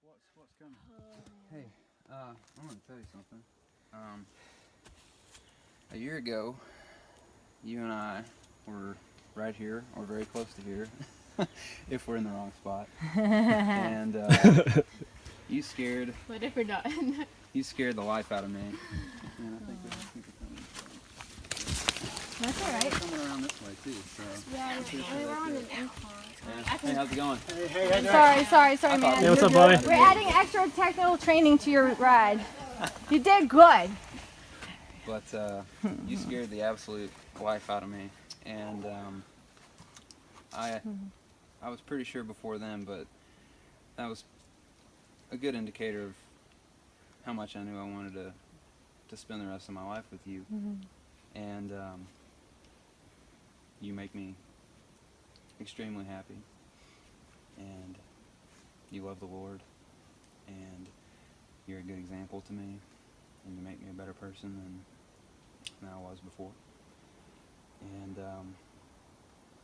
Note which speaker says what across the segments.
Speaker 1: What's coming?
Speaker 2: Hey, I'm gonna tell you something. A year ago, you and I were right here, or very close to here, if we're in the wrong spot. And you scared.
Speaker 3: What if we're not?
Speaker 2: You scared the life out of me. And I think there's people coming.
Speaker 3: That's all right.
Speaker 2: Coming around this way too. So.
Speaker 3: Yeah, we're on an incline.
Speaker 2: Yeah. Hey, how's it going?
Speaker 3: Sorry, man.
Speaker 1: Hey, what's up, buddy?
Speaker 3: We're adding extra technical training to your ride. You did good.
Speaker 2: But you scared the absolute life out of me, and I was pretty sure before then, but that was a good indicator of how much I knew I wanted to spend the rest of my life with you. And you make me extremely happy, and you love the Lord, and you're a good example to me, and you make me a better person than I was before. And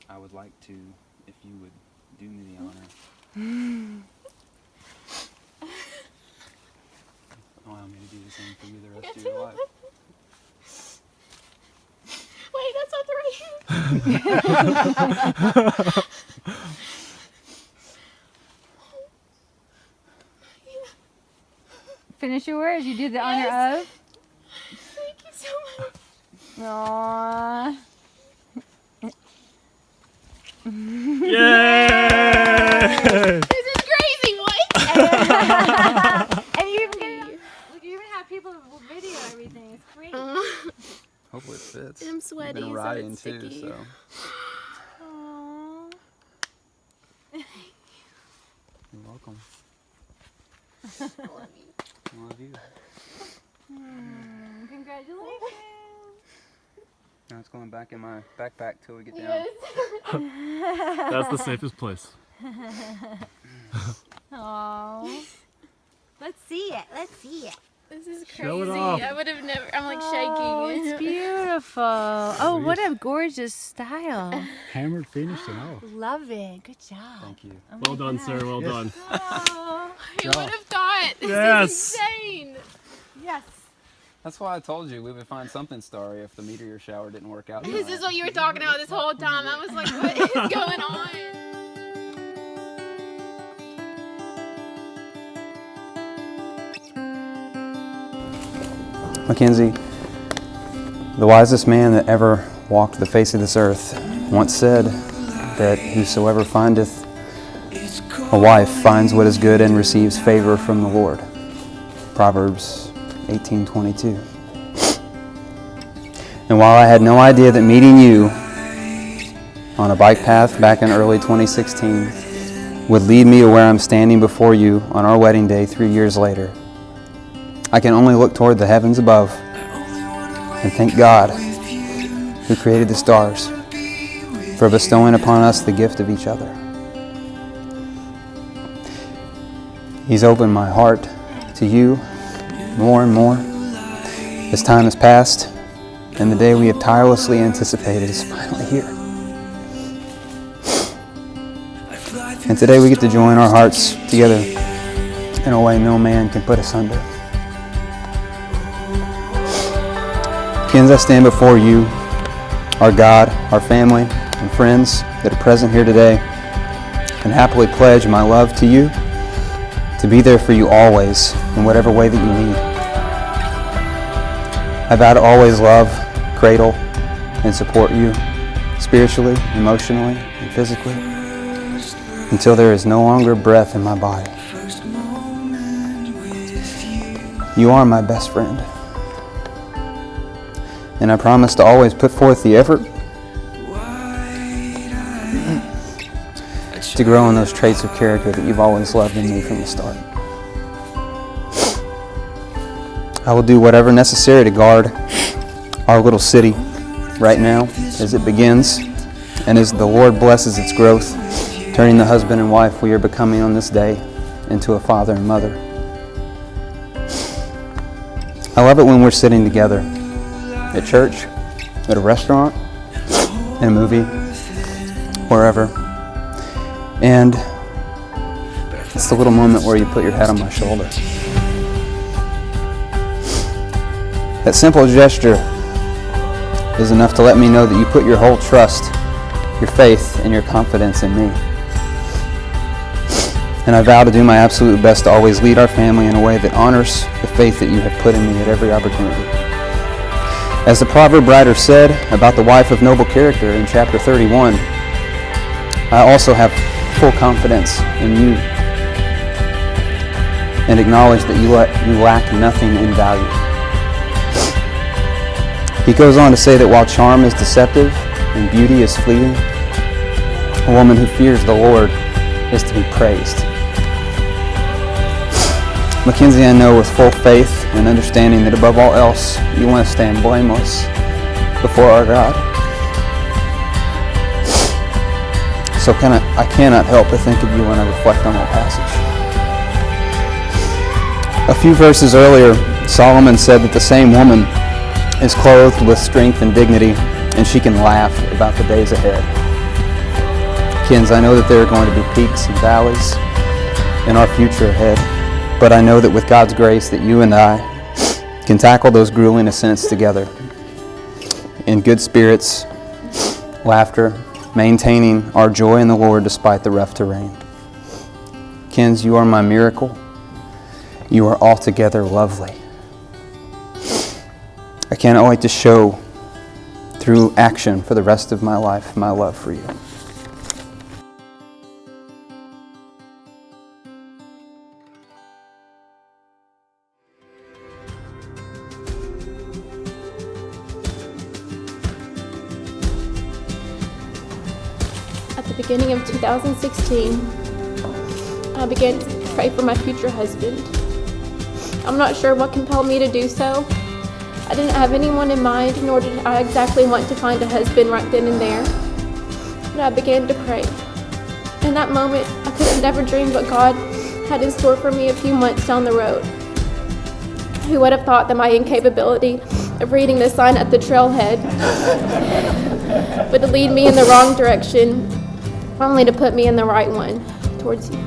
Speaker 2: I would like to, if you would do me the honor, allow me to do the same for you the rest of your life.
Speaker 3: Wait, that's not the right.
Speaker 4: Finish your words. You do the honor of.
Speaker 3: Thank you so much.
Speaker 4: Aww.
Speaker 1: Yay!
Speaker 3: This is crazy. What?
Speaker 4: And you even have people who video everything. It's great.
Speaker 2: Hopefully it fits.
Speaker 3: I'm sweaty,
Speaker 2: You've been
Speaker 3: so
Speaker 2: riding
Speaker 3: it's
Speaker 2: too,
Speaker 3: sticky.
Speaker 2: so
Speaker 4: Aww.
Speaker 2: you're welcome.
Speaker 3: I love you.
Speaker 2: I love you.
Speaker 4: Congratulations.
Speaker 2: Now it's going back in my backpack till we get down.
Speaker 3: Yes.
Speaker 1: That's the safest place.
Speaker 4: Aww. Let's see it. Let's see it.
Speaker 3: This is crazy.
Speaker 1: Show it off.
Speaker 3: I would have never. I'm like
Speaker 4: Oh,
Speaker 3: shaking.
Speaker 4: it's beautiful. Oh, what a gorgeous style.
Speaker 1: Hammered finish and all.
Speaker 4: Love it. Good job.
Speaker 2: Thank you.
Speaker 4: Oh
Speaker 1: Well
Speaker 4: my
Speaker 1: done,
Speaker 4: God.
Speaker 1: sir. Well done.
Speaker 4: Oh,
Speaker 3: Who would have thought? This
Speaker 1: Yes.
Speaker 3: is insane.
Speaker 4: yes.
Speaker 2: That's why I told you we would find something starry if the meteor shower didn't work out.
Speaker 3: This is what you were talking about this whole time. I was like, what is going on?
Speaker 2: Mackenzie, the wisest man that ever walked the face of this earth, once said that whosoever findeth a wife finds what is good and receives favor from the Lord. Proverbs 18:22. And while I had no idea that meeting you on a bike path back in early 2016 would lead me to where I'm standing before you on our wedding day 3 years later, I can only look toward the heavens above and thank God, who created the stars, for bestowing upon us the gift of each other. He's opened my heart to you more and more as time has passed, and the day we have tirelessly anticipated is finally here. And today we get to join our hearts together in a way no man can put asunder. Kins, I stand before you, our God, our family, and friends that are present here today, and happily pledge my love to you, to be there for you always, in whatever way that you need. I vow to always love, cradle, and support you, spiritually, emotionally, and physically, until there is no longer breath in my body. You are my best friend. And I promise to always put forth the effort to grow in those traits of character that you've always loved in me from the start. I will do whatever necessary to guard our little city right now as it begins and as the Lord blesses its growth, turning the husband and wife we are becoming on this day into a father and mother. I love it when we're sitting together at church, at a restaurant, in a movie, wherever. And It's the little moment where you put your head on my shoulder. That simple gesture is enough to let me know that you put your whole trust, your faith, and your confidence in me. And I vow to do my absolute best to always lead our family in a way that honors the faith that you have put in me at every opportunity. As the proverb writer said about the wife of noble character in chapter 31, I also have full confidence in you and acknowledge that you lack nothing in value. He goes on to say that while charm is deceptive and beauty is fleeting, a woman who fears the Lord is to be praised. Mackenzie, I know with full faith and understanding that above all else, you want to stand blameless before our God. So I cannot help but think of you when I reflect on that passage. A few verses earlier, Solomon said that the same woman is clothed with strength and dignity, and she can laugh about the days ahead. Kins, I know that there are going to be peaks and valleys in our future ahead, but I know that with God's grace that you and I can tackle those grueling ascents together in good spirits, laughter, maintaining our joy in the Lord despite the rough terrain. Kins, you are my miracle. You are altogether lovely. I cannot wait to show through action for the rest of my life my love for you.
Speaker 5: At the beginning of 2016, I began to pray for my future husband. I'm not sure what compelled me to do so. I didn't have anyone in mind, nor did I exactly want to find a husband right then and there. But I began to pray. In that moment, I could have never dreamed what God had in store for me a few months down the road. Who would have thought that my incapability of reading the sign at the trailhead would lead me in the wrong direction, only to put me in the right one, towards you.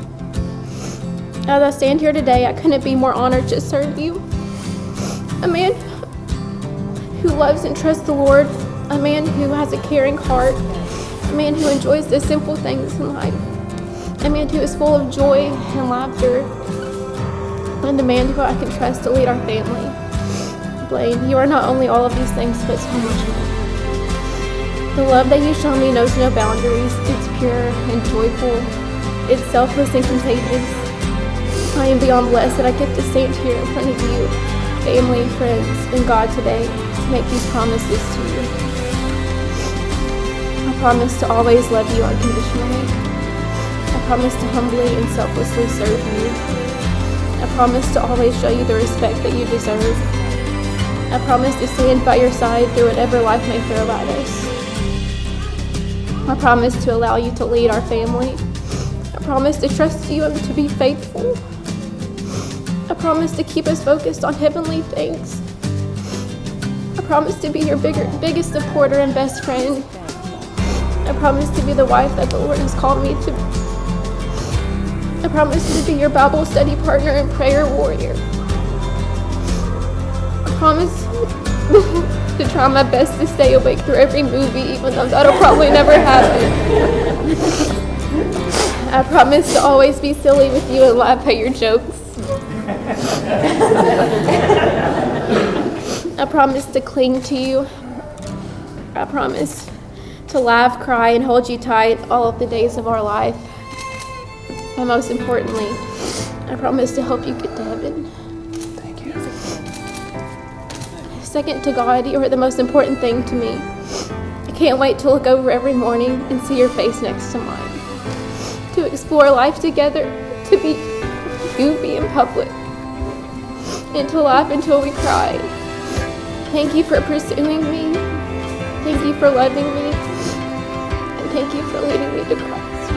Speaker 5: As I stand here today, I couldn't be more honored to serve you. A man who loves and trusts the Lord, a man who has a caring heart, a man who enjoys the simple things in life, a man who is full of joy and laughter, and a man who I can trust to lead our family. Blaine, you are not only all of these things, but so much more. The love that you show me knows no boundaries. It's pure and joyful. It's selfless and contagious. I am beyond blessed that I get to stand here in front of you, family, friends, and God today to make these promises to you. I promise to always love you unconditionally. I promise to humbly and selflessly serve you. I promise to always show you the respect that you deserve. I promise to stand by your side through whatever life may throw at us. I promise to allow you to lead our family. I promise to trust you and to be faithful. I promise to keep us focused on heavenly things. I promise to be your biggest supporter and best friend. I promise to be the wife that the Lord has called me to be. I promise to be your Bible study partner and prayer warrior. I promise to try my best to stay awake through every movie, even though that'll probably never happen. I promise to always be silly with you and laugh at your jokes. I promise to cling to you. I promise to laugh, cry, and hold you tight all of the days of our life. And most importantly, I promise to help you get to heaven.
Speaker 2: Thank you.
Speaker 5: Second to God, you are the most important thing to me. I can't wait to look over every morning and see your face next to mine. To explore life together, to be goofy in public, and to laugh until we cry. Thank you for pursuing me. Thank you for loving me. And thank you for leading me to Christ.